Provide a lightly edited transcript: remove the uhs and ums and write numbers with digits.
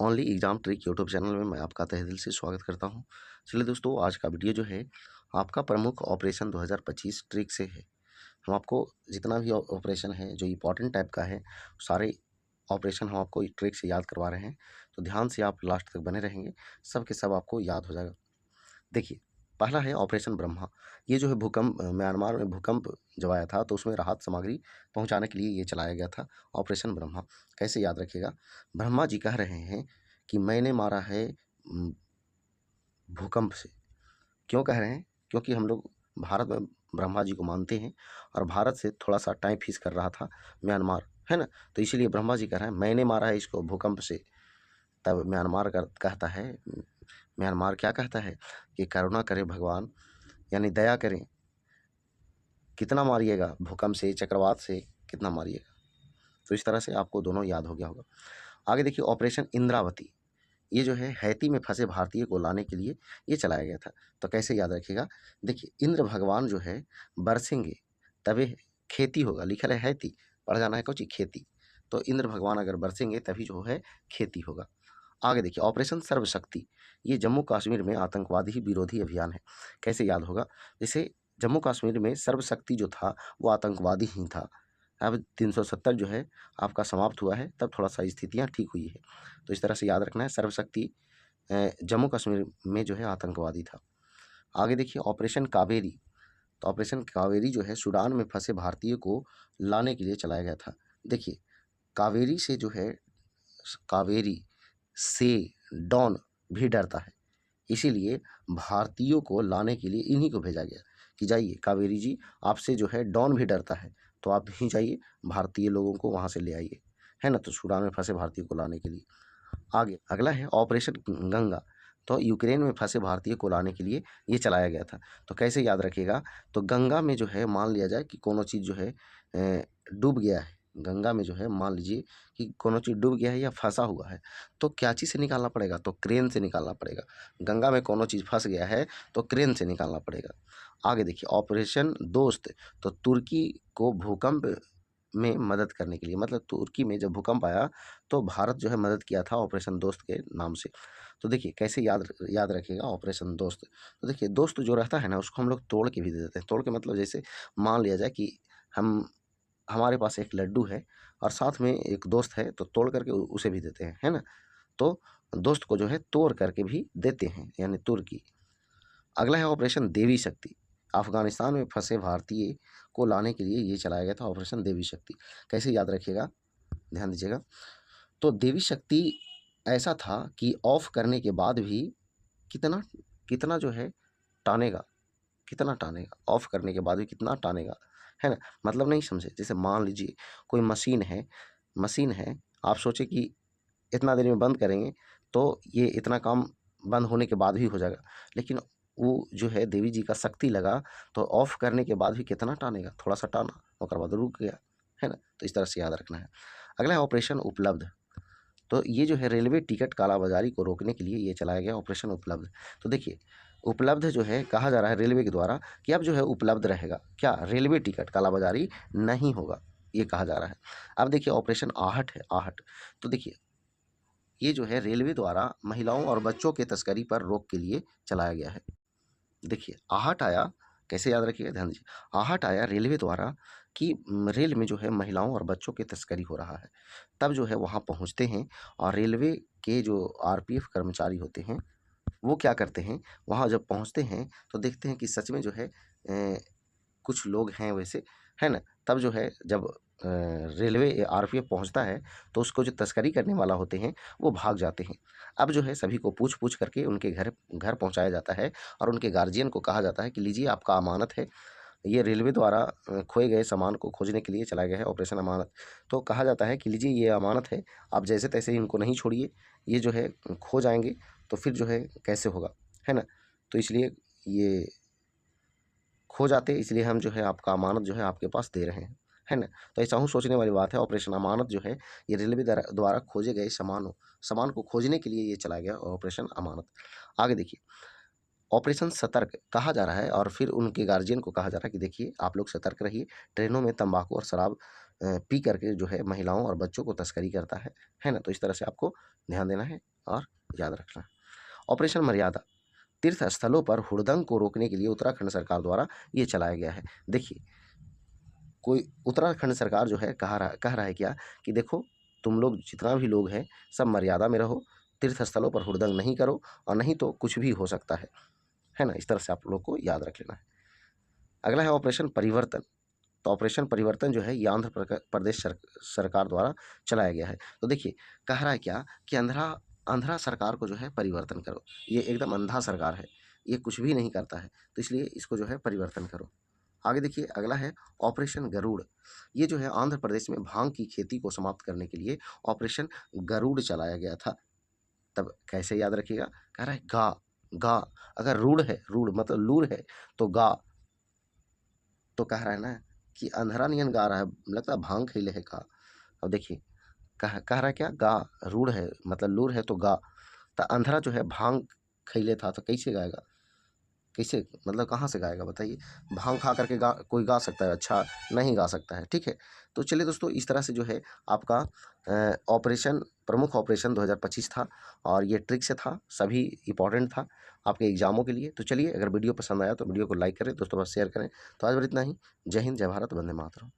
Only exam trick YouTube channel में मैं आपका तहे दिल से स्वागत करता हूं। चलिए दोस्तों, आज का वीडियो जो है आपका प्रमुख ऑपरेशन 2025 ट्रिक से है। हम आपको जितना भी ऑपरेशन है जो इंपॉर्टेंट टाइप का है, सारे ऑपरेशन हम आपको ट्रिक से याद करवा रहे हैं। तो ध्यान से आप लास्ट तक बने रहेंगे, सब के सब आपको याद हो जाएगा। देखिए, पहला है ऑपरेशन ब्रह्मा। ये जो है भूकंप, म्यांमार में भूकंप जब आया था तो उसमें राहत सामग्री पहुंचाने के लिए ये चलाया गया था ऑपरेशन ब्रह्मा। कैसे याद रखिएगा? ब्रह्मा जी कह रहे हैं कि मैंने मारा है भूकंप से। क्यों कह रहे हैं? क्योंकि हम लोग भारत में ब्रह्मा जी को मानते हैं और भारत से थोड़ा सा टाइम फीस कर रहा था म्यांमार, है ना? तो इसीलिए ब्रह्मा जी कह रहे हैं मैंने मारा है इसको भूकंप से। तब म्यांमार कहता है, म्यांमार क्या कहता है कि करुणा करे भगवान, यानी दया करें, कितना मारिएगा भूकंप से, चक्रवात से कितना मारिएगा। तो इस तरह से आपको दोनों याद हो गया होगा। आगे देखिए, ऑपरेशन इंद्रावती। ये जो है हैती में फंसे भारतीय को लाने के लिए ये चलाया गया था। तो कैसे याद रखिएगा? देखिए, इंद्र भगवान जो है बरसेंगे तभी खेती होगा। लिखा है हैती, पढ़ जाना है कुछ खेती। तो इंद्र भगवान अगर बरसेंगे तभी जो है खेती होगा। आगे देखिए, ऑपरेशन सर्वशक्ति। ये जम्मू कश्मीर में आतंकवादी विरोधी अभियान है। कैसे याद होगा? जैसे जम्मू कश्मीर में सर्वशक्ति जो था वो आतंकवादी ही था। अब 370 जो है आपका समाप्त हुआ है, तब थोड़ा सा स्थितियाँ ठीक हुई है। तो इस तरह से याद रखना है, सर्वशक्ति जम्मू कश्मीर में जो है आतंकवादी था। आगे देखिए, ऑपरेशन कावेरी। तो ऑपरेशन कावेरी जो है सूडान में फंसे भारतीय को लाने के लिए चलाया गया था। देखिए, कावेरी से जो है, कावेरी से डॉन भी डरता है, इसीलिए भारतीयों को लाने के लिए इन्हीं को भेजा गया कि जाइए कावेरी जी, आपसे जो है डॉन भी डरता है, तो आप ही जाइए भारतीय लोगों को वहाँ से ले आइए, है ना? तो सूडान में फंसे भारतीयों को लाने के लिए। आगे अगला है ऑपरेशन गंगा। तो यूक्रेन में फंसे भारतीय को लाने के लिए ये चलाया गया था। तो कैसे याद रखिएगा? तो गंगा में जो है मान लिया जाए कि कोनो चीज़ जो है डूब गया है। गंगा में जो है मान लीजिए कि कोनो चीज़ डूब गया है या फंसा हुआ है, तो क्या चीज़ से निकालना पड़ेगा? तो क्रेन से निकालना पड़ेगा। गंगा में कोनो चीज़ फंस गया है तो क्रेन से निकालना पड़ेगा। आगे देखिए, ऑपरेशन दोस्त। तो तुर्की को भूकंप में मदद करने के लिए, मतलब तुर्की में जब भूकंप आया तो भारत जो है मदद किया था ऑपरेशन दोस्त के नाम से। तो देखिए कैसे याद याद रखिएगा ऑपरेशन दोस्त। तो देखिए, दोस्त जो रहता है ना, उसको हम लोग तोड़ के भी दे देते हैं। तोड़ के मतलब जैसे मान लिया जाए कि हम हमारे पास एक लड्डू है और साथ में एक दोस्त है, तो तोड़ करके उसे भी देते हैं, है ना? तो दोस्त को जो है तोड़ करके भी देते हैं, यानी तुर्की। अगला है ऑपरेशन देवी शक्ति। अफगानिस्तान में फंसे भारतीय को लाने के लिए ये चलाया गया था ऑपरेशन देवी शक्ति। कैसे याद रखिएगा? ध्यान दीजिएगा। तो देवी शक्ति ऐसा था कि ऑफ करने के बाद भी कितना कितना जो है टानेगा, कितना टानेगा, ऑफ करने के बाद भी कितना टानेगा, है ना? मतलब नहीं समझे? जैसे मान लीजिए कोई मशीन है, आप सोचे कि इतना देर में बंद करेंगे तो ये इतना काम बंद होने के बाद भी हो जाएगा, लेकिन वो जो है देवी जी का शक्ति लगा तो ऑफ करने के बाद भी कितना टानेगा, थोड़ा सा टाना, उसके बाद रुक गया, है ना? तो इस तरह से याद रखना है। अगला है ऑपरेशन उपलब्ध। तो ये जो है रेलवे टिकट कालाबाजारी को रोकने के लिए ये चलाया गया ऑपरेशन उपलब्ध। तो देखिए, उपलब्ध जो है कहा जा रहा है रेलवे के द्वारा कि अब जो है उपलब्ध रहेगा, क्या? रेलवे टिकट कालाबाजारी नहीं होगा, ये कहा जा रहा है। अब देखिए, ऑपरेशन आहट है, आहट। तो देखिए, ये जो है रेलवे द्वारा महिलाओं और बच्चों के तस्करी पर रोक के लिए चलाया गया है। देखिए, आहट आया, कैसे याद रखिएगा? ध्यान दीजिए। आहट आया रेलवे द्वारा कि रेल में जो है महिलाओं और बच्चों की तस्करी हो रहा है। तब जो है वहाँ पहुँचते हैं और रेलवे के जो आरपीएफ कर्मचारी होते हैं, वो क्या करते हैं, वहाँ जब पहुँचते हैं तो देखते हैं कि सच में जो है कुछ लोग हैं वैसे, है ना? तब जो है जब रेलवे आरपीएफ पहुँचता है तो उसको जो तस्करी करने वाला होते हैं वो भाग जाते हैं। अब जो है सभी को पूछ-पूछ करके उनके घर घर पहुँचाया जाता है और उनके गार्जियन को कहा जाता है कि लीजिए आपका अमानत है। ये रेलवे द्वारा खोए गए सामान को खोजने के लिए चलाया गया है ऑपरेशन अमानत। तो कहा जाता है कि लीजिए ये अमानत है, आप जैसे-तैसे इनको नहीं छोड़िए, ये जो है खो जाएँगे तो फिर जो है कैसे होगा, है ना? तो इसलिए ये खो जाते, इसलिए हम जो है आपका अमानत जो है आपके पास दे रहे हैं, है ना? तो ऐसा हूँ सोचने वाली बात है। ऑपरेशन अमानत जो है ये रेलवे द्वारा खोजे गए सामान को खोजने के लिए ये चलाया गया ऑपरेशन अमानत। आगे देखिए, ऑपरेशन सतर्क कहा जा रहा है और फिर उनके गार्जियन को कहा जा रहा है कि देखिए आप लोग सतर्क रहिए, ट्रेनों में तंबाकू और शराब पी करके जो है महिलाओं और बच्चों को तस्करी करता है ना? तो इस तरह से आपको ध्यान देना है। और याद रखना। ऑपरेशन मर्यादा तीर्थ स्थलों पर हुड़दंग को रोकने के लिए उत्तराखंड सरकार द्वारा ये चलाया गया है। देखिए, कोई उत्तराखंड सरकार जो है कह रहा है क्या कि देखो, तुम लोग जितना भी लोग हैं सब मर्यादा में रहो, तीर्थ स्थलों पर हुड़दंग नहीं करो, और नहीं तो कुछ भी हो सकता है ना। इस तरह से आप लोग को याद रख लेना है। अगला है ऑपरेशन परिवर्तन। तो ऑपरेशन परिवर्तन जो है ये प्रदेश सरकार द्वारा चलाया गया है। तो देखिए, कह रहा है क्या कि अंधा सरकार को जो है परिवर्तन करो। ये एकदम अंधा सरकार है, ये कुछ भी नहीं करता है, तो इसलिए इसको जो है परिवर्तन करो। आगे देखिए, अगला है ऑपरेशन गरुड़। ये जो है आंध्र प्रदेश में भांग की खेती को समाप्त करने के लिए ऑपरेशन गरुड़ चलाया गया था। तब कैसे याद रखिएगा, कह रहा है गा गा, अगर रूढ़ है, रूढ़ मतलब लूर है, तो गा, तो कह रहा है ना कि अंधरा नियन गा रहा है, लगता है भांग खैले है का। अब देखिए, कह रहा है क्या, गा, रूढ़ है मतलब लूर है तो गा, तो अंधरा जो है भांग खैले था तो कैसे गाएगा, कैसे मतलब कहाँ से गाएगा बताइए। भांग खा करके कोई गा सकता है? अच्छा, नहीं गा सकता है। ठीक है, तो चलिए दोस्तों, इस तरह से जो है आपका ऑपरेशन, प्रमुख ऑपरेशन 2025 था, और ये ट्रिक से था, सभी इंपॉर्टेंट था आपके एग्जामों के लिए। तो चलिए, अगर वीडियो पसंद आया तो वीडियो को लाइक करें, दोस्तों पास शेयर करें। तो आज बस इतना ही। जय हिंद, जय भारत, वंदे मातरम।